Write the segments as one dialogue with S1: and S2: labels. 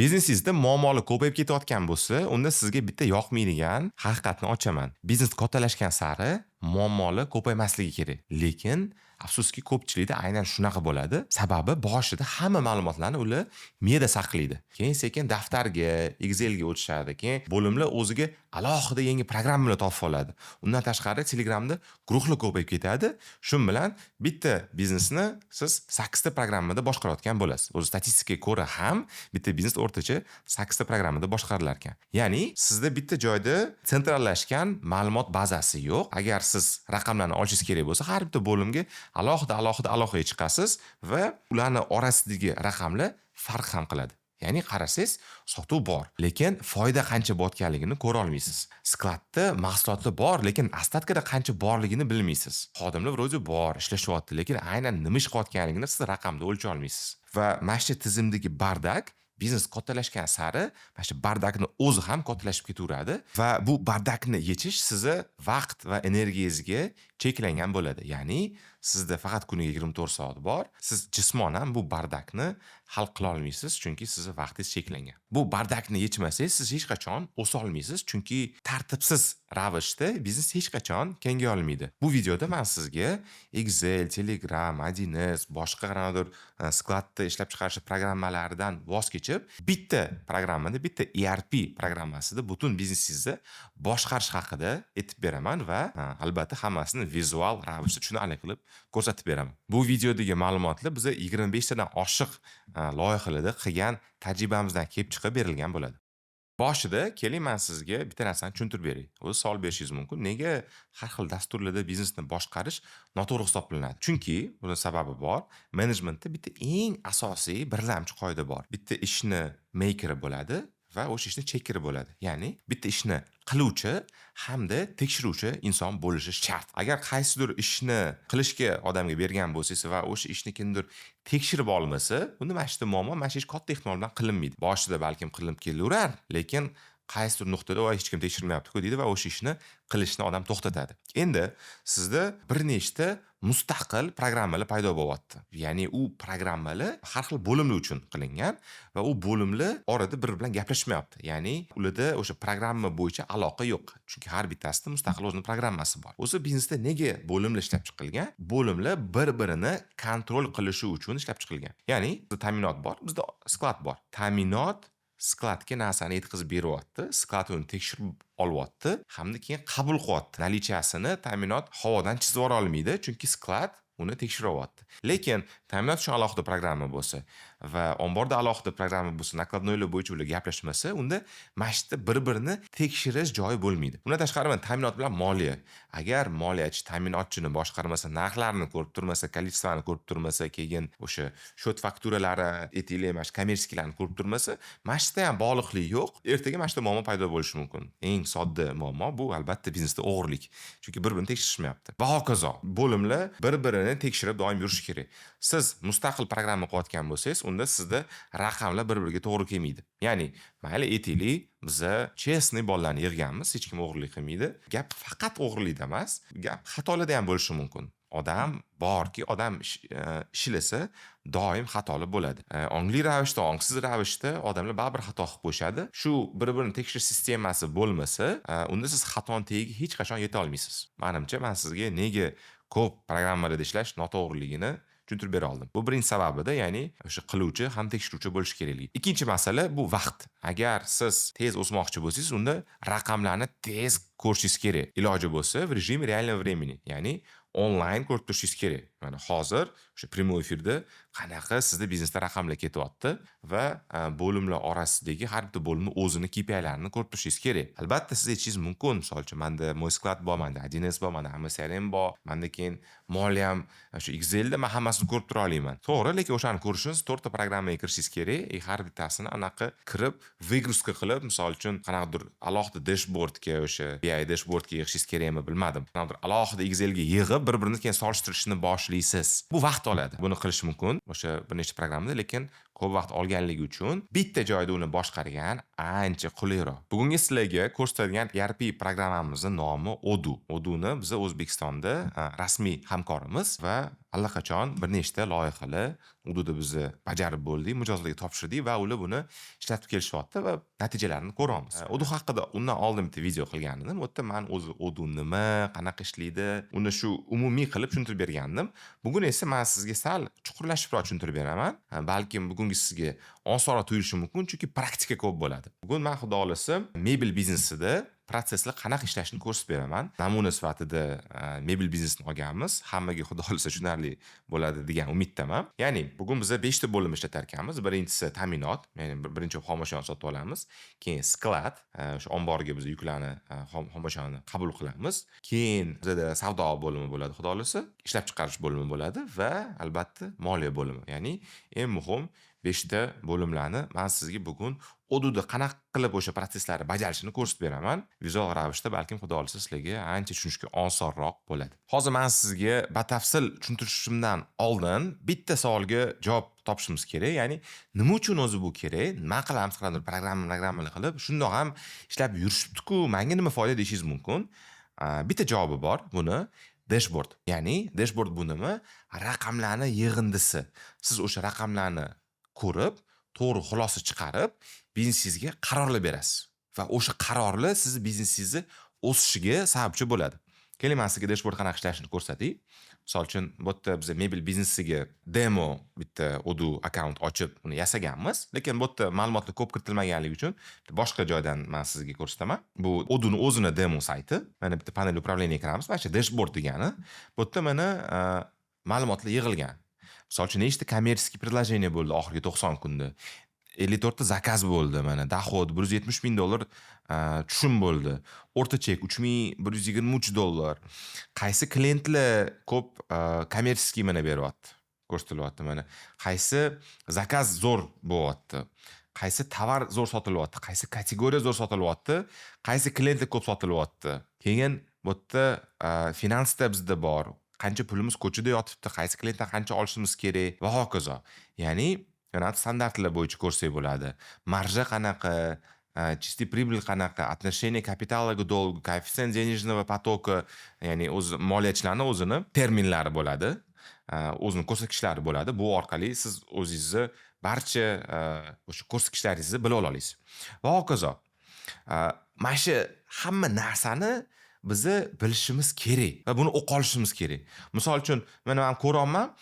S1: Biznesingizda muammolar ko'payib ketayotgan bo'lsa, unda sizga bitta yoqmaydigan haqiqatni ochaman. Biznes kattalashgan sari muammolar ko'paymasligi kerak. Lekin afsuski ko'pchilikda aynan shunaqa bo'ladi. Sababi boshida hamma ma'lumotlarni ular miyada saqlaydi. Keyin sekin daftarga, Excelga o'tishadi. Keyin bo'limlar o'ziga alohida yangi programmalar topib oladi. Undan tashqari Telegramda guruhlar ko'payib ketadi. Shun bilan bitta biznesni siz 8 ta programmada boshqarayotgan bo'lasiz. O'zi statistikaga ko'ra ham bitta biznes o'rtacha 8 ta programmada boshqarilar ekan. Ya'ni sizda bitta joyda sentrallashgan ma'lumot bazasi yo'q. Agar siz raqamlarni olishingiz kerak bo'lsa, har bitta bo'limga alohida chiqasiz va ularning orasidagi raqamlar farq ham qiladi. Ya'ni qarasangiz, sotuv bor, lekin foyda qancha bo'layotganligini ko'ra olmaysiz. Skladda mahsulotlar bor, lekin ostatkada qancha borligini bilmaysiz. Xodimlar o'zi bor, ishlashyapti, lekin aynan nima ish qilayotganligini siz raqamda o'lcha olmaysiz. Va mana shu tizimdagi bardak biznes kattalashgan sari mana shu bardakni o'zi ham kattalashib ketaveradi va bu bardakni yechish sizni vaqt va energiyangizga cheklangan bo'ladi. Ya'ni sizda faqat kuniga 24 soat bor. Siz jismonan bu bardakni hal qila olmaysiz, chunki sizning vaqtingiz cheklangan. Bu bardakni yechmasangiz siz hech qachon o'sa olmaysiz, chunki tartibsiz ravishda biznes hech qachon kengaya olmaydi. Bu videoda men sizga Excel, Telegram, 1S, boshqa qanaqadir skladda ishlab chiqarish programmalaridan voz kechib, bitta programmada, bitta ERP programmasida butun biznesingizni boshqarish haqida aytib beraman va albatta hammasini vizual ravishda tushunarli qilib ko'rsatib beraman. Bu videodagi ma'lumotlar biza 25 tadan oshiq loyihalarda qilgan tajribamizdan kelib chiqib berilgan bo'ladi. Boshida keling men sizga bitta narsani tushuntirib beray. O'zi savol berishingiz mumkin. Nega har xil dasturlarda biznesni boshqarish noto'g'ri hisoblanadi? Chunki buni sababi bor. Menejmentda bitta eng asosiy birlamchi qoida bor. Bitta ishni makeri bo'ladi va o'sha ishni chekeri bo'ladi. Ya'ni bitta ishni qiluvchi hamda tekshiruvchi inson bo'lishi shart. Agar qaysidir ishni qilishga odamga bergan bo'lsangiz va o'sha ishni kimdir tekshirib olmasa, unda mana shu muammo, mana shu ish katta ehtimol bilan qilinmaydi. Boshida balkim qilinib kelaverar, lekin qaysidir nuqtada hech kim tekshirmayapti-ku deydi va o'sha ishni qilishni odam to'xtatadi. Endi sizda bir nechta mustaqil programmalar paydo bo'lyapti. Ya'ni u programmalar har xil bo'limlar uchun qilingan va u bo'limlar orada bir bilan gaplashmayapti. Ya'ni ularda o'sha programma bo'yicha aloqa yo'q. Chunki har bittasida mustaqil o'zining programmasi bor. O'zi biznesda nega bo'limlar ishlab chiqilgan? Bo'limlar bir-birini kontrol qilishi uchun ishlab chiqilgan. Ya'ni bizda ta'minot bor, bizda sklad bor. Ta'minot skladga narsani yetkazib beryapti, sklad uni tekshirib olyapti, hamda keyin qabul qilyapti. Nalichasini ta'minot havodan chizib yubora olmaydi, chunki sklad uni tekshiryapti. Lekin ta'minot uchun alohida programma bo'lsa va omborda alohida programma bo'lsa, nakladnoylar bo'yicha ular gaplashmasa, unda mashitda bir-birini tekshirish joyi bo'lmaydi. Bundan tashqari ta'minot bilan moliya. Agar moliyachi ta'minotchini boshqarmasa, narxlarni ko'rib turmasa, kolичествоni ko'rib turmasa, keyin o'sha shot fakturalari, aytaylik, mana shu kommersiyalarni ko'rib turmasa, mashitda ham bog'liqlik yo'q. Ertaga mana shu muammo paydo bo'lishi mumkin. Eng sodda muammo bu albatta biznesda o'g'irlik. Chunki bir-birini tekshirishmayapti. Va hokazo. Bo'limlar bir-birini tekshirib doim yurish kerak. Siz mustaqil programma qilayotgan bo'lsangiz, unda sizda raqamlar bir-biriga to'g'ri kelmaydi. Ya'ni, mayli aytaylik, biza chestniy bolalarni yig'ganmiz, hech kim o'g'irlik qilmaydi. Gap faqat o'g'irlikda emas, gap xatolarda ham bo'lishi mumkin. Odam borki, odam ishlasa doim xatolar bo'ladi. Ongli ravishda, ongsiz ravishda odamlar baribir xato qilib qo'yishadi. Shu bir-birini tekshirish sistemasi bo'lmasa, unda siz xatoni tagiga hech qachon yeta olmaysiz. Menimcha, men sizga nega ko'p programmalarda ishlash noto'g'riligini tushuntirib bera oldim. Bu birinchi sababida, ya'ni o'sha qiluvchi ham tekshiruvchi bo'lish kerakligi. Ikkinchi masala bu vaqt. Agar siz tez o'smoqchi bo'lsangiz, unda raqamlarni tez ko'rishingiz kerak. Iloji bo'lsa, в режиме реального времени, ya'ni onlayn ko'rib turishingiz kerak. Mana hozir o'sha prямой efirda qanaqa sizda biznesda raqamlar ketyapti va bo'limlar orasidagi har bitta bo'limning o'zini KPI'larini ko'rib turishingiz kerak. Albatta siz aytishingiz mumkin, masalan, menda Moy sklad bor, menda 1S bor, menda CRM bor, menda keyin moliya ham shu Excelda men hammasini ko'rib tura olaman. To'g'ri, lekin o'shani ko'rishingiz 4 ta programmaga kirishingiz kerak. Har bittasini anaqa kirib, выгрузка qilib, masalan, qanaqadir alohida dashbordga, o'sha BI dashbordga yig'ishingiz kerakmi, bilmadim. Qanaqadir alohida Excelga yig'ib, bir-birini keyin solishtirishni boshlaysiz. Bu vaqt oladi. Buni qilish mumkin o'sha bir nechta programmada, lekin ko'p vaqt olganligi uchun bitta joyda uni boshqargan ancha qulayroq. Bugungi sizlarga ko'rsatadigan ERP programmamizning nomi Odoo. Odooni biz O'zbekistonda rasmiy hamkorimiz va allaqachon bir nechta loyihalar Odooda biz bajarib bo'ldik, mijozlarga topshirdik va ular buni ishlatib kelishyapti va natijalarini ko'ramiz. Odoo haqida undan oldin bitta video qilgan edim. U yerda men o'zi Odoo nima, qanaqa ishlaydi, uni shu umumiy qilib tushuntirib bergandim. Bugun esa men sizga sal chuqurlashibroq tushuntirib beraman. Balkim bugungi sizga osonroq tuyulishi mumkin, chunki praktika ko'p bo'ladi. Bugun men xudo xolasa mebel biznesida protsesslar qanaqa ishlashini ko'rsatib beraman. Namuna sifatida mebel biznesini olganmiz. Hammaga xudo xolasa tushunarli bo'ladi degan umiddaman. Ya'ni bugun biz 5 ta bo'lim ishlatar ekanmiz. Birinchisi ta'minot, ya'ni birinchi xom ashiyoni sotib olamiz. Keyin sklad, o'sha omborga biz yuklarni, xom ashiyoni qabul qilamiz. Keyin bizda savdo bo'limi bo'ladi, xudo xolasa, ishlab chiqarish bo'limi bo'ladi va albatta moliya bo'limi. Ya'ni eng muhim 5 ta bo'limlarni men sizga bugun Odooda qanaqa qilib o'sha protsesslarni bajarishini ko'rsatib beraman. Vizual ravishda balkim xudo xolasa sizlarga ancha tushunishga osonroq bo'ladi. Hozir men sizga batafsil tushuntirishimdan oldin bitta savolga javob topishimiz kerak. Ya'ni nima uchun o'zi bu kerak? Nima qilamiz qanday programmalar qilib, shundoq ham ishlab yurishibdi-ku, menga nima foyda deyishingiz mumkin. Bitta javobi bor buni. Dashboard. Ya'ni dashboard bu nima? Raqamlarni yig'indisi. Siz o'sha raqamlarni ko'rib, to'g'ri xulosa chiqarib, biznesingizga qarorlar berasiz va o'sha qarorlar siz biznesingizni o'sishiga sababchi bo'ladi. Keling, men sizga dashboard qanaqa ishlashini ko'rsatay. Misol uchun, bu yerda biz mebel biznesiga demo bitta Odoo akkaunt ochib, uni yasaganmiz, lekin bu yerda ma'lumotlar ko'p kiritilmaganligi uchun boshqa joydan men sizga ko'rsataman. Bu Odooning o'zining demo sayti. Mana bitta panel upravleniya kiramiz. Mana shu dashboard degani. Bu yerda mana ma'lumotlar yig'ilgan. Misol uchun, nechta kommersiy предложение bo'ldi oxirgi 90 kunda. 54 ta zakaz bo'ldi, mana dohod $170,000 tushum bo'ldi. O'rta chek $3,123. Qaysi klientlar ko'p kommersiy mana beryapti, ko'rsatilyapti mana. Qaysi zakaz zo'r bo'lyapti. Qaysi tovar zo'r sotilyapti, qaysi kategoriya zo'r sotilyapti, qaysi klientlar ko'p sotilyapti. Keyin bu yerda finansda bizda bor. Qancha pulimiz ko'chada yotibdi, qaysi klientdan qancha olishimiz kerak va hokazo. Ya'ni standartlar bo'yicha ko'rsak bo'ladi. Marja qanaqa, чистый прибыль qanaqa, отношение капитала к долгу, коэффициент денежного потока, ya'ni o'z moliyachilarning o'zini terminlari bo'ladi, o'zini ko'rsatkichlari bo'ladi. Bu orqali siz o'zingizni barcha o'sha ko'rsatkichlaringizni bila olasiz. Va hokazo. Mana shu hamma narsani bizni bilishimiz kerak va buni o'qib olishimiz kerak. Misol uchun, mana men ko'ryapman,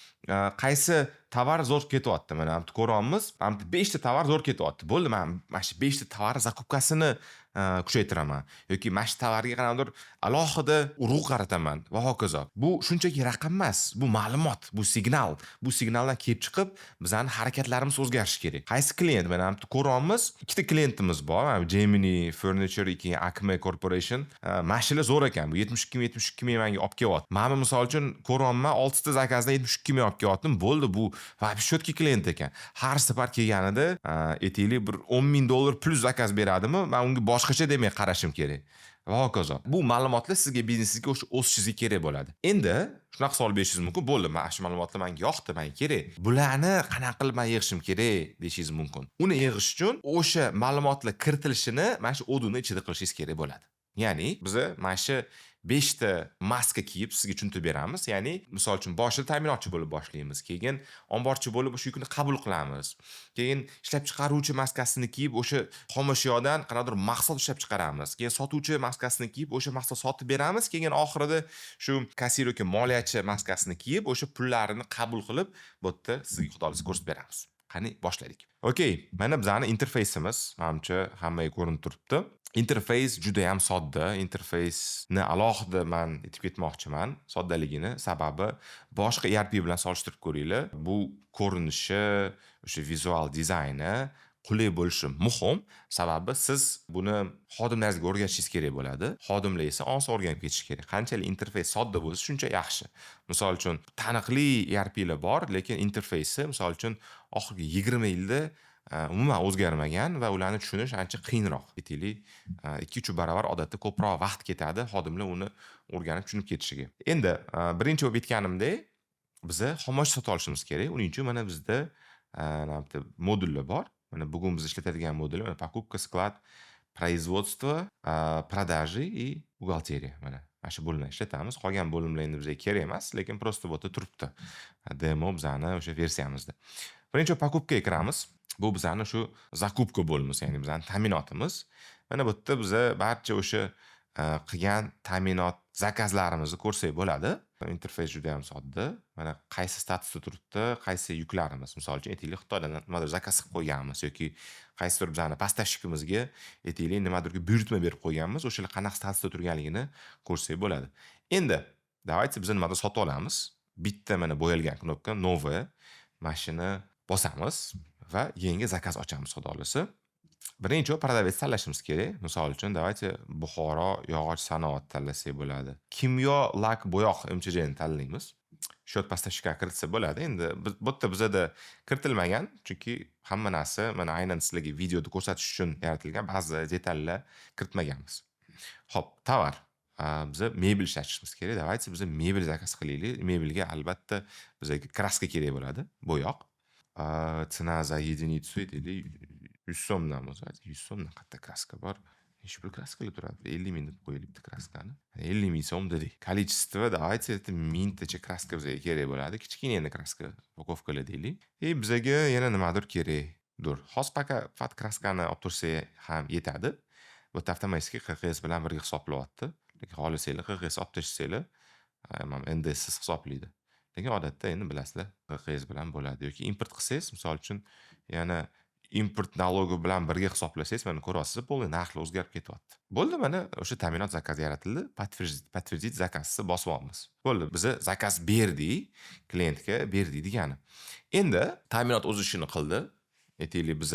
S1: qaysi tovar zo'r ketyapti. Mana bu ko'ryapmiz, 5 ta tovar zo'r ketyapti. Bo'ldi, men mana shu 5 ta tovar zakupkasini kuchaytiraman yoki mana shu tovarga qanaqadir alohida urg'u qarataman va hokazo. Bu shunchaki raqam emas, bu ma'lumot, bu signal. Bu signaldan kelib chiqib, bizning harakatlarimiz o'zgarishi kerak. Qaysi klient, mana bu ko'ryapmiz, ikkita klientimiz bor. Gemini Furniture, keyin Acme Corporation. Mashina zo'r ekan. Bu 72 ming menga olib kelyapti. Men misol uchun ko'ryapman, 6 ta zakazdan 72 ming olib kelyaptim. Bo'ldi, bu вообще klient ekan. Har safar kelganida aytaylik bir $10,000 plus zakaz beradimi, men unga boshqacha demay qarashim kerak. Va hokazo. Bu ma'lumotlar sizga biznesingizga o'sishingizga kerak bo'ladi. Endi shunaqa savol berishingiz mumkin. Bo'ldi, mana shu ma'lumotlar menga yoqdi, menga kerak. Bularni qanaqa qilib men yig'ishim kerak deyishingiz mumkin. Uni yig'ish uchun o'sha ma'lumotlar kiritilishini mana shu Odooning ichida qilishingiz kerak bo'ladi. Ya'ni biz mana shu 5 ta maska kiyib sizga tushuntirib beramiz. Ya'ni misol uchun boshida ta'minotchi bo'lib boshlaymiz, keyin omborchi bo'lib o'sha yukni qabul qilamiz. Keyin ishlab chiqaruvchi maskasini kiyib o'sha xom ashyodan qanaqadir mahsulot ishlab chiqaramiz. Keyin sotuvchi maskasini kiyib o'sha mahsulot sotib beramiz. Keyin oxirida shu kassir yoki moliyachi maskasini kiyib o'sha pullarini qabul qilib, bu yerda sizga xudo xolasa ko'rsatib beramiz. Qani boshladik. Okay, mana bizning interfeysimiz, menimcha hammaga ko'rinib turibdi. Interfeys juda ham sodda. Interfeysni alohida men aytib ketmoqchiman. Soddaligini sababi boshqa ERP bilan solishtirib ko'ringlar. Bu ko'rinishi, o'sha vizual dizayni qulay bo'lishi muhim. Sababi siz buni xodimlaringizga o'rgatishingiz kerak bo'ladi. Xodimlar esa oson o'rganib ketishi kerak. Qanchalik interfeys sodda bo'lsa, shuncha yaxshi. Misol uchun, taniqli ERPlar bor, lekin interfeysi misol uchun oxirgi 20 yilda umuman o'zgarmagan va ularni tushunish ancha qiyinroq. Aytaylik, 2-3 baravar odatda ko'proq vaqt ketadi xodimlar uni o'rganib tushunib ketishiga. Endi birinchi bo'lib aytganimdek, biz xom ashyo sota olishimiz kerak. Uning uchun mana bizda mana bitta modullar bor. Mana bugun biz ishlatadigan modullar mana покупка, sklad, производство, продажи и бухгалтерия. Mana shu bo'limlarni ishlatamiz. Qolgan bo'limlar endi bizga kerak emas, lekin prosta bu yerda turibdi. Demo bizani o'sha versiyamizda. Birinchi покупкаga kiramiz. Bu bizani shu zakupka bo'limiz, ya'ni bizani ta'minotimiz. Mana bu yerda biza barcha o'sha qilgan ta'minot zakazlarimizni ko'rsak bo'ladi. Interfeys juda ham sodda. Mana qaysi statusda turibdi, qaysi yuklarimiz. Misol uchun aytaylik, Xitoydan nimadir zakaz qilib qo'yganmiz yoki qaysidir bizani поставщикimizga aytaylik nimadirga buyurtma berib qo'yganmiz, o'shalar qanaqa statusda turganligini ko'rsak bo'ladi. Endi давайте biz nimadir sotib olamiz. Bitta mana bo'yalgan knopka новое mashina bosamiz va yangi zakaz ochamiz, xudo xolasa. Birinchi продавец tanlashimiz kerak. Misol uchun давайте Buxoro yog'och sanoat tanlasak bo'ladi. Kimyo lak bo'yoq MCJni tanlaymiz. Счет поставщика kiritsa bo'ladi. Endi bu yerda bizada kiritilmagan, chunki hamma narsa mana aynan sizlarga videoda ko'rsatish uchun yaratilgan, ba'zi detallar kiritmaganmiz. Xo'p, tovar. Biza mebel ishlatishimiz kerak. Давайте biza mebel zakaz qilaylik. Mebelga albatta bizga kraska kerak bo'ladi, bo'yoq. Цена за единицу aytaylik 100 so'mdan bo'lsa, 100 so'mdan qatta kraska bor. Necha pul kraskalar turadi? 50 ming deb qo'yaylik bitta kraskani. 50 ming so'm dedik. Количество давайте это mingtacha kraska bizga kerak bo'ladi. Kichkina endi kraska upakovkalar deylik. Bizga yana nimadir kerakdir. Hozir faqat kraskani olib tursak ham yetadi. Bu avtomatik QGS bilan birga hisoblayapti. Lekin xohlasanglar QGS olib tashlasangiz, mana NDS siz hisoblaydi. Lekin odatda endi bilasizlar, QGS bilan bo'ladi yoki import qilsangiz, misol uchun yana import nalogi bilan birga hisoblasangiz, mana ko'ryapsiz, bo'ldi, narxlar o'zgarib ketyapti. Bo'ldi, mana o'sha ta'minot zakazi yaratildi. Подтвердить zakazni bosib olamiz. Bo'ldi, biz zakaz berdik, klientga berdik degani. Endi ta'minot o'z ishini qildi. Aytaylik, biz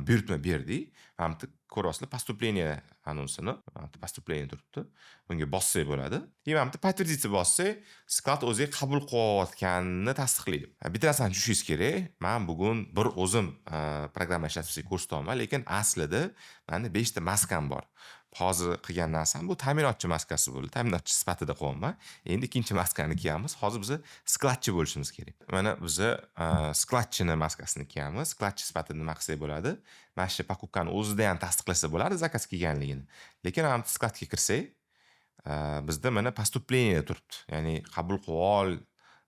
S1: buyurtma berdik. Mana bu ko'ryapsizlar, поступление anonsini, поступление turibdi. Bunga bossak bo'ladi. Mana bu подтвердить bossak, sklad o'ziga qabul qilayotganini tasdiqlaydi. Bitta narsani tushunishingiz kerak. Men bugun bir o'zim programma ishlatib sizga ko'rsata olmayman, lekin aslida menda 5 ta maskam bor. Hozir qilgan narsam bu ta'minotchi maskasi bo'ldi. Ta'minotchi sifatida qilyapman. Endi ikkinchi maskani kiyamiz. Hozir biz skladchi bo'lishimiz kerak. Mana biz skladchini maskasini kiyamiz. Skladchi sifatida nima qilsak bo'ladi? Mana shu покупкani o'zida ham tasdiqlasa bo'ladi zakaz kelganligini. Lekin ham skladga kirsak, bizda mana поступление turibdi. Ya'ni qabul qilib ol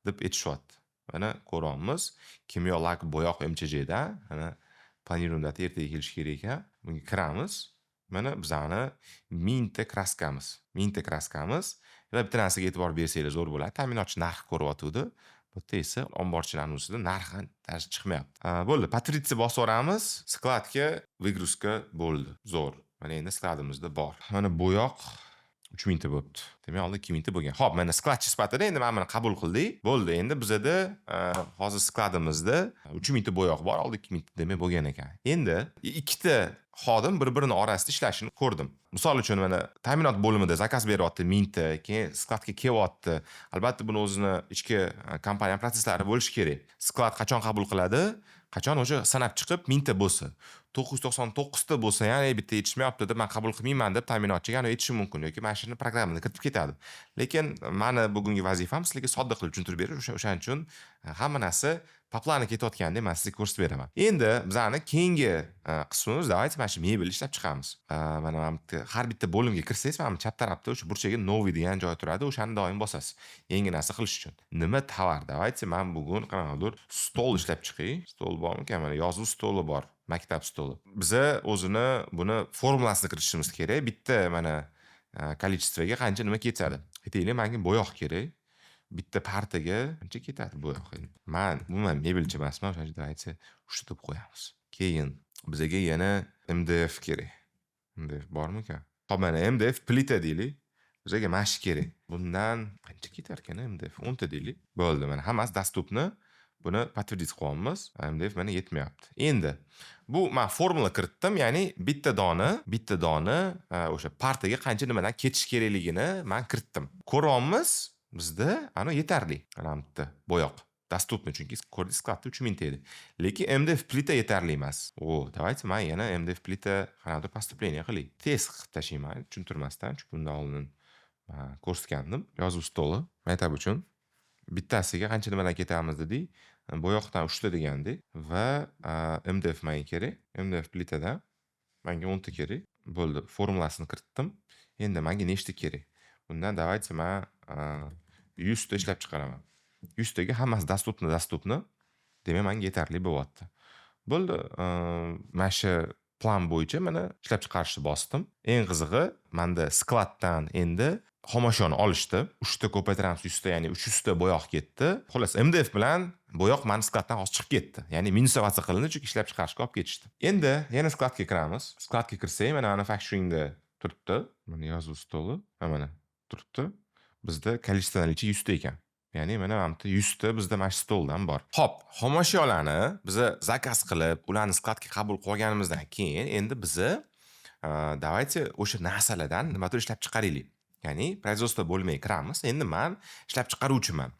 S1: deb aytishyapti. Mana ko'ryapmiz. Kimyo lak bo'yoq MCJda, mana planiruем data ertaga kelish kerak ekan. Bunga kiramiz. Mana bizani 1000 ta kraskamiz. 1000 ta kraskamiz. Va bitta narsaga e'tibor bersanglar zo'r bo'ladi. Ta'minotchi narx ko'ryapti. Bu yerda esa omborchining anonsida narxi chiqmayapti. Bo'ldi, подтвердиться bosib o'ramiz. Skladga выгрузка bo'ldi. Zo'r. Mana endi skladimizda bor. Mana bo'yoq 3000 ta bo'libdi. Demak, oldin 2000 ta bo'lgan. Xo'p, mana skladchi sifatida endi mana buni qabul qildik. Bo'ldi, endi bizada hozir skladimizda 3000 ta bo'yoq bor, oldin 2000 ta demak bo'lgan ekan. Endi ikkita xodim bir-birini orasida ishlashini ko'rdim. Misol uchun mana ta'minot bo'limida zakaz beryapti 1000 ta, keyin skladga kelyapti. Albatta buni o'zini ichki kompaniya prosesslari bo'lishi kerak. Sklad qachon qabul qiladi? Qachon o'sha sanab chiqib 1000 ta bo'lsa, 999 ta bo'lsa, ya'ni bitta yetishmayapti deb men qabul qilmayman deb ta'minotchiga aytishi mumkin yoki mana shuni programmani kiritib ketadi. Lekin meni bugungi vazifam sizlarga sodda qilib tushuntirib berish. O'shaning uchun hamma narsa po plani ketayotganda men sizga ko'rsatib beraman. Endi bizani keyingi qismimiz давайте mana shu mebel ishlab chiqamiz. Mana har bitta bo'limga kirsangiz, mana chap tarafda o'sha burchagi новый degan joy turadi, o'shani doim bosasiz. Yangi narsa qilish uchun. Nima tovar? Давайте men bugun qanaqadir stol ishlab chiqay. Stol bormi-kan? Mana yozuv stoli bor. Maktab stoli. Biza o'zini buni formulasini kiritishimiz kerak. Bitta mana количествоga qancha nima ketadi. Aytaylik, menga bo'yoq kerak. Bitta partaga qancha ketadi bo'yoq endi. Men umuman mebelchi emasman, o'sha yerda aytsa, deb qo'yamiz. Keyin bizga yana MDF kerak. MDF bormi-kan? Xo'p, mana MDF plita deylik. Bizga mash kerak. Bundan qancha ketar ekan MDF? 10 ta deylik. Bo'ldi, mana hammasi доступni. Buni подтвердить qilyapmiz. MDF mana yetmayapti. Endi bu men formula kiritdim, ya'ni bitta dona o'sha partaga qancha nimadan ketish kerakligini men kiritdim. Ko'ryapmiz, bizda ana yetarli. Mana bitta bo'yoq доступni, chunki ko'rdingiz, skladda 3000 ta edi. Lekin MDF plita yetarli emas. Давайте men yana MDF plita qanaqadir поступление qilay. Tez qilib tashlayman, tushuntirmasdan, chunki bundan oldin ko'rsatgandim. Yozuv stoli maktab uchun bittasiga qancha nimadan ketamiz dedik. Bo'yoqdan 3 ta degandik va MDF menga kerak. MDF plitadan menga 10 ta kerak. Bo'ldi, formulasini kiritdim. Endi menga nechta kerak? Bundan давайте men 100 ta ishlab chiqaraman. 100 taga hammasi dostupni. Demak, menga yetarli bo'lyapti. Bo'ldi, mana shu plan bo'yicha mana ishlab chiqarishni bosdim. Eng qizig'i, menda skladdan endi xomashyoni olishdi. 3 ta ko'paytiramiz 100 ta, ya'ni 300 ta bo'yoq ketdi. Xolos, MDF bilan bo'yoq meni skladdan hozir chiqib ketdi. Ya'ni minusavatsiya qilindi, chunki ishlab chiqarishga olib ketishdi. Endi yana skladga kiramiz. Skladga kirsak, mana manufacturingda turibdi. Mana yozuv stoli, mana turibdi. Bizda количество наличия 100 ta ekan. Ya'ni mana bu 100 ta bizda mana shu stoldan bor. Xo'p, xomashyolarni biz zakaz qilib, ularni skladga qabul qilganimizdan keyin endi biz давайте o'sha narsalardan nimadir ishlab chiqaraylik. Ya'ni производство bo'lmay kiramiz. Endi men ishlab chiqaruvchiman.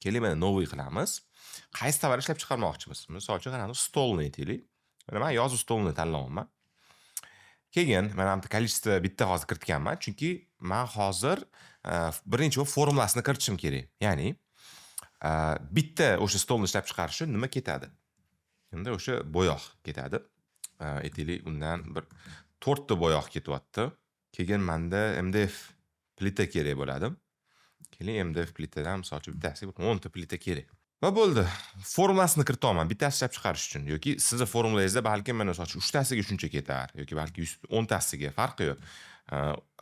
S1: Keling, mana новый qilamiz. Qaysi tovar ishlab chiqarmoqchimiz? Misol uchun qanaqa stolni aytaylik. Mana men yozuv stolini tanlayapman. Keyin mana bu количество bitta hozir kiritganman, chunki men hozir birinchi formulasini kiritishim kerak. Ya'ni bitta o'sha stolni ishlab chiqarish uchun nima ketadi? Endi o'sha bo'yoq ketadi. Aytaylik, undan bir 4 ta bo'yoq ketyapti. Keyin menda MDF plita kerak bo'ladi. Keling, MDF plitadan misol uchun bittasiga 10 ta plita kerak. Va bo'ldi. Formulasini kirityapman bittasi ishlab chiqarish uchun yoki sizni formulangizda balki mana misol uchun 3 tasiga shuncha ketar yoki balki 10 tasiga, farqi yo'q.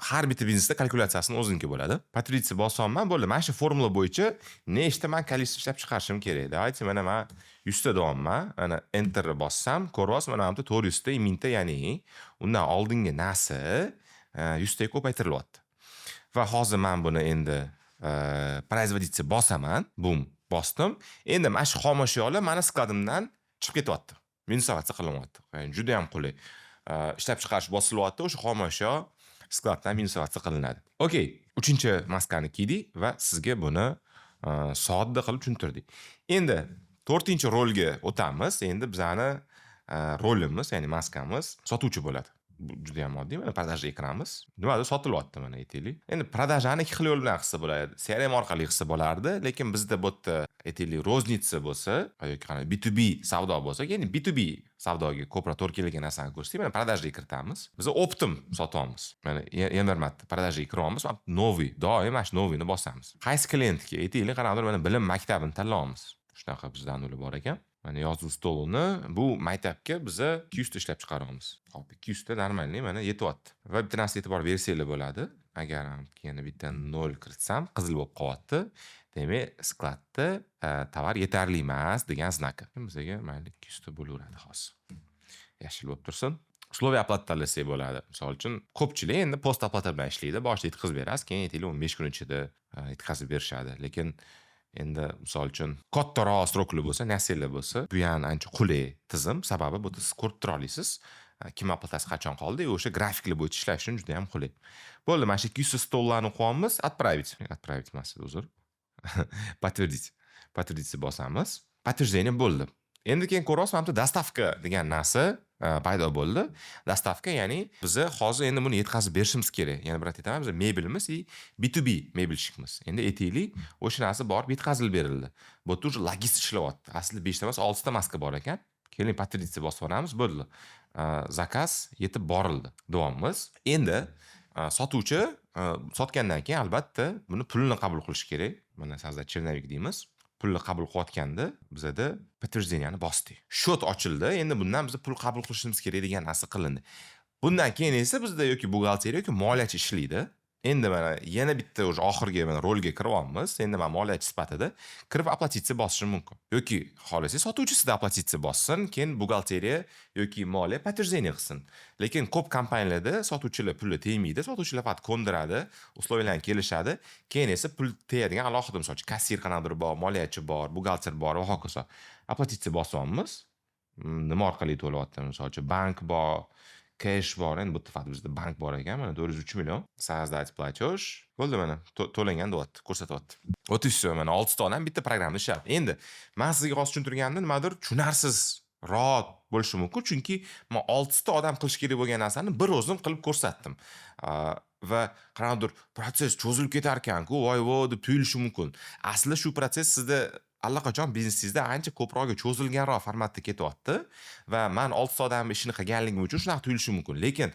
S1: Har bitta biznesda kalkulyatsiyasini o'ziniki bo'ladi. Patritsiya bosyapman, bo'ldi. Mana shu formula bo'yicha nechta men количество ishlab chiqarishim kerak. Давайте mana men 100 ta deyapman. Mana enter bossam, ko'ryapsiz, mana bu 400 ta, 1000 ta, ya'ni undan oldingi narsa 100 taga ko'paytirilyapti. Va hozir men buni endi производитель bosaman. Bum, bosdim. Endi mana shu xomashyolar meni skladimdan chiqib ketyapti. Minusavatsiya qilinyapti. Ya'ni juda ham qulay. Ishlab chiqarish bosilyapti, o'sha xomashyo skladdan minusavatsiya qilinadi. Okey, 3-chi maskani kiydik va sizga buni sodda qilib tushuntirdik. Endi 4-chi rolga o'tamiz. Endi bizani rolimiz, ya'ni maskamiz sotuvchi bo'ladi. Bu juda ham oddiy. Mana продажаga kiramiz. Nimadir sotilyapti mana aytaylik. Endi продажani ikki xil yo'l bilan qilsa bo'ladi. CRM orqali qilsa bo'lardi, lekin bizda bu yerda aytaylik roznitsa bo'lsa yoki qanday B2B savdo bo'lsa, ya'ni B2B savdoga ko'proq to'g'ri kelgan narsani ko'rsak, mana продажаga kiritamiz. Biz optim sotyapmiz. Mana yana bir marta продажаga kiryapmiz. Новый, doim mana shu новыйni bosamiz. Qaysi klientga aytaylik, qanaqadir mana bilim maktabini tanlaymiz. Shunaqa bizdan ular bor ekan. Mana yozuv stolini bu maktabga biz 200 ta ishlab chiqaramiz. Hop, 200 ta normalniy mana yetyapti. Va bitta narsa e'tibor bersanglar bo'ladi. Agar yana bitta 0 kiritsam, qizil bo'lib qolyapti. Demak, skladda tovar yetarli emas degan znak. Bizga mayli 200 ta bo'laveradi hozir. Yashil bo'lib tursin. Условия oplata tanlasak bo'ladi. Misol uchun, ko'pchilik endi post oplata bilan ishlaydi. Boshida yetkazib berasiz, keyin aytaylik 15 kun ichida yetkazib berishadi. Lekin endi misol uchun kattaroq srokli bo'lsa, narsalar bo'lsa, bu ham ancha qulay tizim, sababi bu siz ko'rib tura olasiz. Kim oplatasi qachon qoldi, o'sha grafiklar bo'yicha ishlash uchun juda ham qulay. Bo'ldi, mana shu 200 stollarni qo'yamiz, отправить emas, uzr. Подтвердить bosamiz. Подтверждение bo'ldi. Endi keyin ko'ryapsiz, mana bu dostavka degan narsa paydo bo'ldi. Dostavka, ya'ni biz hozir endi buni yetkazib berishimiz kerak. Yana bir aytaman, biz mebelimiz B2B mebelshikmiz. Endi aytaylik, o'sha narsa borib yetkazilib berildi. Bu yerda уже logist ishlayapti. Aslida 5 ta emas, 6 ta maska bor ekan. Keling, подтвердить bosib olamiz, bo'ldi. Zakaz yetib borildi. Davomimiz. Endi sotuvchi sotgandan keyin albatta buni pulini qabul qilish kerak. Mana sizda черновик deymiz. Pulni qabul qilayotganda bizda подтверждениeni bosdik. Shot ochildi. Endi bundan biz pul qabul qilishimiz kerak degan narsa qilindi. Bundan keyin esa bizda yoki buxgalteriya yoki moliyachi ishlaydi. Endi mana yana bitta o'sha oxirgi mana rolga kiryapmiz. Endi men moliyachi sifatida kirib oplatitsiya bosishim mumkin. Yoki xohlasangiz sotuvchisida oplatitsiya bossin, keyin buxgalteriya yoki moliya подтверждение qilsin. Lekin ko'p kompaniyalarda sotuvchilar puli tegmaydi, sotuvchilar faqat ko'ndiradi, uslovlarni kelishadi, keyin esa pul tegadigan alohida misol uchun kassir qanaqadir bor, moliyachi bor, buxgalter bor va hokazo. Oplatitsiya bosyapmiz. Nima orqali to'layapti? Misol uchun bank bor, cash bor, endi bu faqat bizda bank bor ekan, mana 403 million. Создать платеж. Bo'ldi, mana to'langan deyapti, ko'rsatyapti. Вот и всё, mana 6 ta odam bitta programmada ishlayapti. Endi men sizga hozir tushuntirganimda nimadir tushunarsiz rohat bo'lishi mumkin, chunki men 6 ta odam qilish kerak bo'lgan narsani bir o'zim qilib ko'rsatdim. va qanaqadir protsess cho'zilib ketar ekan-ku, voy deb tuyulishi mumkin. Aslida shu protsess sizda allaqachon biznesingizda ancha ko'proq cho'zilganroq formatda ketyapti va man 6 ta odamni ishini qilganligim uchun shunaqa tuyulishi mumkin. Lekin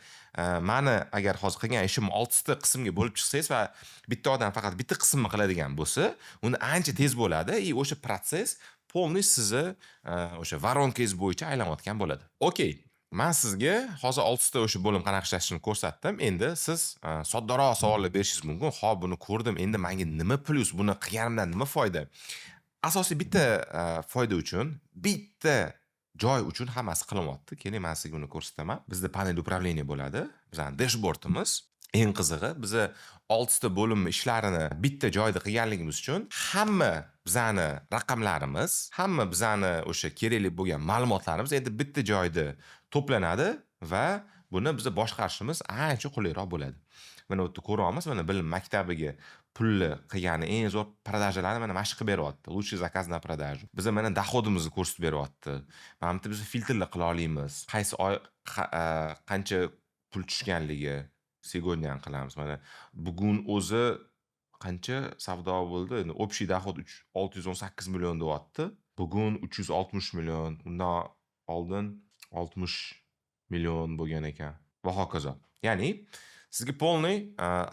S1: mani agar hozir qilgan ishim 6 ta qismga bo'lib chiqsangiz va bitta odam faqat bitta qismni qiladigan bo'lsa, uni ancha tez bo'ladi и o'sha protsess полный sizni o'sha voronkangiz bo'yicha aylanayotgan bo'ladi. Okey. Man sizga hozir 6 ta o'sha bo'lim qanaqa ishlashini ko'rsatdim. Endi siz soddaroq savollar berishingiz mumkin. Xo'p, buni ko'rdim. Endi menga nima plyus? Buni qilganimdan nima foyda? Asosiy bitta foyda uchun, bitta joy uchun hammasi qilinyapti. Keling, men sizga buni ko'rsataman. Bizda panel управления bo'ladi. Bizning dashbordimiz. Eng qizig'i, biz 6 ta bo'lim ishlarini bitta joyda qilganligimiz uchun hamma bizani raqamlarimiz, hamma bizani o'sha kerakli bo'lgan ma'lumotlarimiz endi bitta joyda to'planadi va buni biz boshqarishimiz ancha qulayroq bo'ladi. Mana bu yerda ko'ryapmiz, mana bilim maktabiga pulli qilgani eng zo'r продажаlarni mana mana shu qilib beryapti. Лучший заказ на продажу. Biz mana dohodimizni ko'rsatib beryapti. Mana bu biz filtrlar qila olamiz. Qaysi oy qancha pul tushganligi сегодня ham qilamiz. Mana bugun o'zi qancha savdo bo'ldi? Endi общий доход 618 million deyapti. Bugun 360 million, undan oldin 60 million bo'lgan ekan va hokazo. Ya'ni sizga полный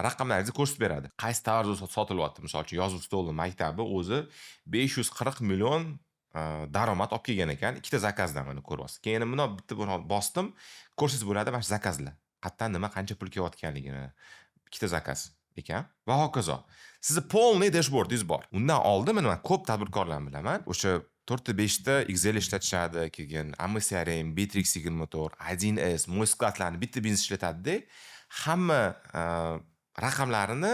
S1: raqamlaringizni ko'rsatib beradi. Qaysi tovar sotilyapti? Misol uchun yozuv stoli maktabi o'zi 540 million daromad olib kelgan ekan, ikkita zakazdan mana ko'ryapsiz. Keyin buni bitta bosdim, ko'rsatib bo'ladi mana shu zakazlar. Qayerdan nima qancha pul kelayotganligini, ikkita zakaz ekan va hokazo. Sizni полный dashbordingiz bor. Undan oldin men ko'p tadbirkorlarni bilaman. O'sha 4 ta 5 ta Excel ishlatishadi, keyin AMCRM, Bittrex 24, 1S, Mo'skatlarni bitta biznes ishlatadi-da, hamma raqamlarini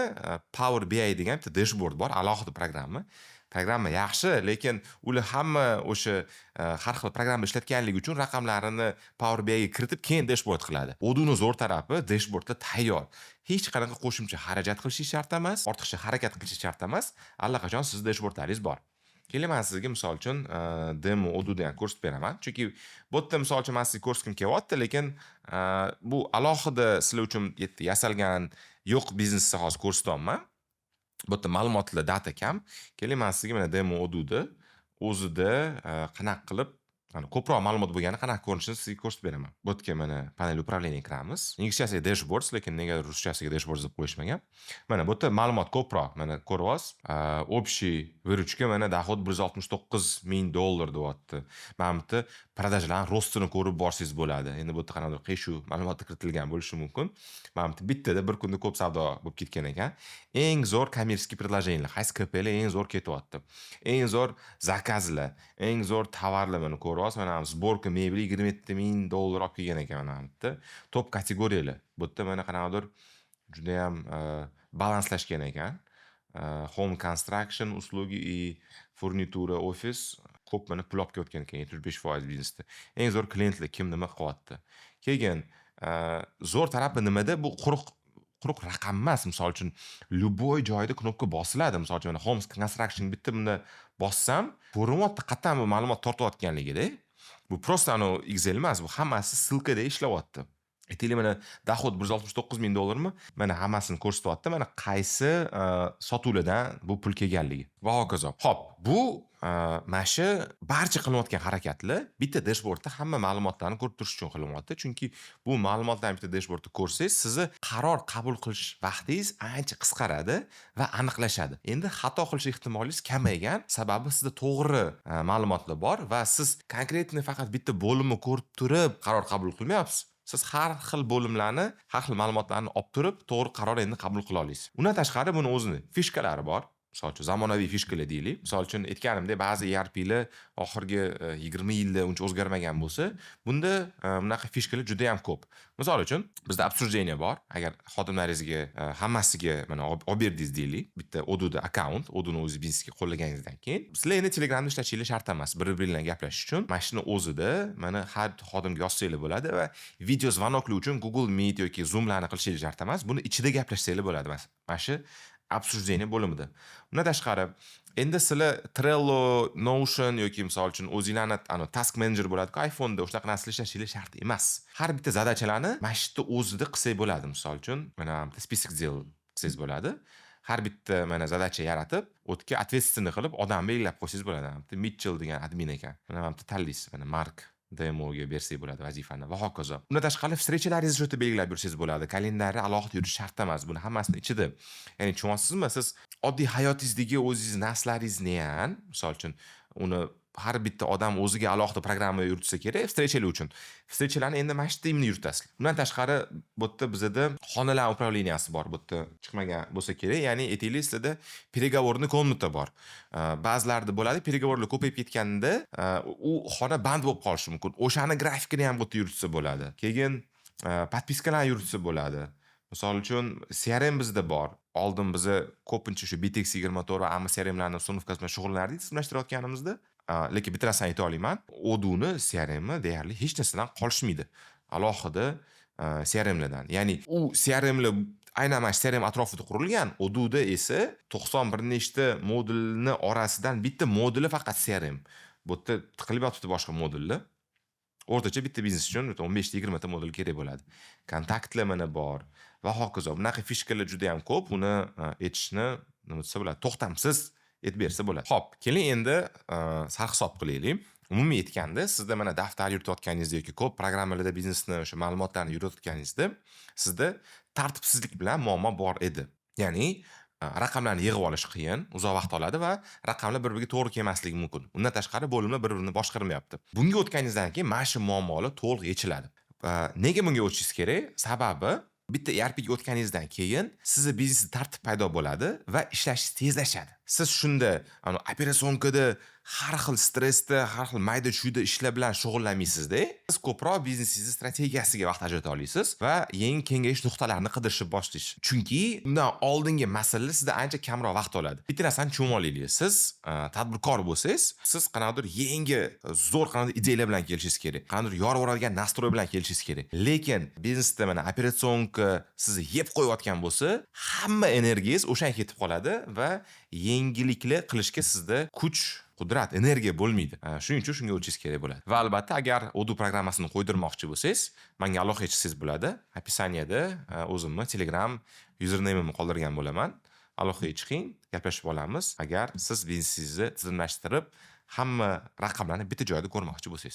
S1: Power BI degan bitta dashbord bor, alohida programma. Programma yaxshi, lekin ular hamma o'sha har xil programma ishlatganligi uchun raqamlarini Power BI ga kiritib, keyin dashbord qiladi. Oduni zo'r tarafi dashbordda tayyor. Hech qanaqa qo'shimcha xarajat qilish shart emas, ortiqcha harakat qilish shart emas. Allaqachon sizning dashbordlaringiz bor. Keling, men sizga misol uchun demo oduni ham ko'rsatib beraman. Chunki bu yerda misol uchun men sizga ko'rsatgim kelyapti, lekin bu alohida sizlar uchun yasalgan yo'q biznesni hozir ko'rsatyapman. Bu yerda ma'lumotlar data kam. Keling, men sizga mana demo odudi o'zida qanaqa qilib ko'proq ma'lumot bo'lgani qanaqa ko'rinishini sizga ko'rsatib beraman. Bu yerga mana panel управления kiramiz. Inglizchasiga dashboards, lekin nega ruschasiga dashboards deb qo'yishmagan. Mana bu yerda ma'lumot ko'proq. Mana ko'ryapsiz. Общий выручка mana dohod $169 ming deyapti. Mana bu yerda продажаlarning rostini ko'rib borsangiz bo'ladi. Endi bu yerda qanaqadir qiyshuv ma'lumotlar kiritilgan bo'lishi mumkin. Mana bu bittada bir kunda ko'p savdo bo'lib ketgan ekan. Eng zo'r kommersiy предложениялар, qaysi KPlar eng zo'r ketyapti. Eng zo'r zakazlar, eng zo'r tovarlar mana ko'ryapsiz. Mana sborka mebeli $27 ming olib kelgan ekan mana bu yerda. Top kategoriyalar. Bu yerda mana qanaqadir juda ham balanslashgan ekan. Home construction uslugi и furnitura office ko'p mana pul olib kelayotgan ekan 75% biznesda. Eng zo'r klientlar kim nima qilyapti. Keyin zo'r tarafi nimada? Bu quruq raqam emas. Misol uchun любой joyda knopka bosiladi. Misol uchun home construction bitta bunda bossam, ko'rinyapti qayerdan bu ma'lumot tortayotganligida. Bu prosta Excel emas, bu hammasi silkada ishlayapti. Aytaylik, mana dohod $169 ming mi? Mana hammasini ko'rsatyapti. Mana qaysi sotuvlardan bu pul kelganligi va hokazo. Xo'p, bu mana shu barcha qilinayotgan harakatlar bitta dashbordda hamma ma'lumotlarni ko'rib turish uchun qilinyapti. Chunki bu ma'lumotlarni bitta dashbordda ko'rsangiz, sizni qaror qabul qilish vaqtingiz ancha qisqaradi va aniqlashadi. Endi xato qilish ehtimolingiz kamaygan, sababi sizda to'g'ri ma'lumotlar bor va siz konkretni faqat bitta bo'limni ko'rib turib qaror qabul qilmayapsiz. Siz har xil bo'limlarni, har xil ma'lumotlarni olib turib, to'g'ri qaror endi qabul qila olasiz. Undan tashqari buni o'zini fishkalari bor. Misol uchun zamonaviy fishkalar deylik. Misol uchun aytganimdek, ba'zi ERPlar oxirgi 20 yilda uncha o'zgarmagan bo'lsa, bunda bunaqa fishkalar juda ham ko'p. Misol uchun, bizda обсуждение bor. Agar xodimlaringizga hammasiga mana olib berdingiz deylik, bitta odudi account, oduni o'zingiz biznesga qo'llaganingizdan keyin, sizlar endi Telegramda ishlashingiz shart emas. Bir-biri bilan gaplashish uchun mashina o'zida mana har xodimga yozsanglar bo'ladi va video zvanoklar uchun Google Meet yoki Zoomlarni qilishingiz shart emas. Buni ichida gaplashsanglar bo'ladi. Mana shu обсуждение bo'limida. Undan tashqari, Endi sizlar Trello, Notion yoki misol uchun o'zinglarni task manager bo'ladi-ku iPhone'da o'shunaqa narsalar ishlashingiz shart emas. Har bitta zadachalarni mana shu yerda o'zida qilsak bo'ladi. Misol uchun mana bitta spisak dел qilsangiz bo'ladi. Har bitta mana zadacha yaratib, o'tga ответственный qilib odam belgilab qo'ysangiz bo'ladi. Bitta Mitchell degan admin ekan. Mana bitta tanlaysiz, mana Mark demoga bersak bo'ladi vazifani va hokazo. Undan tashqari встречalaringizni shu yerda belgilab yursangiz bo'ladi. Kalendarni alohida yurish shart emas. Buni hammasini ichida. Ya'ni tushunyapsizmi? Siz oddiy hayotingizdagi o'zingiz narslaringizni ham, misol uchun uni har bitta odam o'ziga alohida programma yuritsa kerak встречalar uchun. Встречalarni endi mana shu yerda yurtasiz. Undan tashqari bu yerda bizda xonalar управленияsi bor. Bu yerda chiqmagan bo'lsa kerak. Ya'ni aytaylik sizda переговорный комната bor. Ba'zilarda bo'ladi, переговорlar ko'payib ketganda u xona band bo'lib qolishi mumkin. O'shani grafikini ham bu yerda yuritsa bo'ladi. Keyin подпискаlarni yuritsa bo'ladi. Misol uchun CRM bizda bor. Oldin biza ko'pincha shu Bitex 24 va AMI CRMlarni ustunovkasi bilan shug'ullanardik tizimlashtirayotganimizda. Lekin bitta narsani ayta olaman, Odoo'ni CRM'i deyarli hech narsadan qolishmaydi. Alohida CRMlardan. Ya'ni u CRMlar aynan mana CRM atrofida qurilgan, Odoo'da esa 91 nechta modulni orasidan bitta moduli faqat CRM. Bu yerda tiqilib yotibdi boshqa modullar. O'rtacha bitta biznes uchun 15-20 ta modul kerak bo'ladi. Kontaktlar mana bor va hokazo. Bunaqa fishkalar juda ham ko'p. Uni aytishni nima desa bo'ladi, to'xtamsiz aytib bersa bo'ladi. Xo'p, keling endi sarhisob qilaylik. Umumiy aytganda, sizda mana daftar yuritayotganingizda yoki ko'p programmalarda biznesni o'sha ma'lumotlarni yuritayotganingizda, sizda tartibsizlik bilan muammo bor edi. Ya'ni raqamlarni yig'ib olish qiyin, uzoq vaqt oladi va raqamlar bir-biriga to'g'ri kelmasligi mumkin. Undan tashqari bo'limlar bir-birini boshqarmayapti. Bunga o'tganingizdan keyin mana shu muammolar to'liq yechiladi. Nega bunga o'tishingiz kerak? Sababi bitta ERPga o'tganingizdan keyin sizning biznesda tartib paydo bo'ladi va ishlashingiz tezlashadi. Siz shunda operatsionkada har xil stressda, har xil mayda-chuyda ishlar bilan shug'ullanmaysizda, siz ko'proq biznesingiz strategiyasiga vaqt ajrata olasiz va yangi kengayish nuqtalarini qidirishni boshlaysiz. Chunki undan oldingi masalalar sizda ancha kamroq vaqt oladi. Bitta narsani tushunib olaylik. Siz tadbirkor bo'lsangiz, siz qanaqadir yangi, zo'r qanaqadir ideyalar bilan kelishingiz kerak. Qanaqadir yorib o'radigan nastroy bilan kelishingiz kerak. Lekin biznesda mana operatsionka sizni yeb qo'yayotgan bo'lsa, hamma energiyangiz o'shanga ketib qoladi va yangiliklar qilishga sizda kuch, qudrat, energiya bo'lmaydi. Shuning uchun shunga o'tishingiz kerak bo'ladi. Va albatta, agar Odoo programmasini qo'ydirmoqchi bo'lsangiz, menga aloqa qilishingiz bo'ladi. Описаниеda o'zimni Telegram usernamemni qoldirgan bo'laman. Aloqaga chiqing, gaplashib olamiz. Agar siz biznesingizni tizimlashtirib, hamma raqamlarni bitta joyda ko'rmoqchi bo'lsangiz.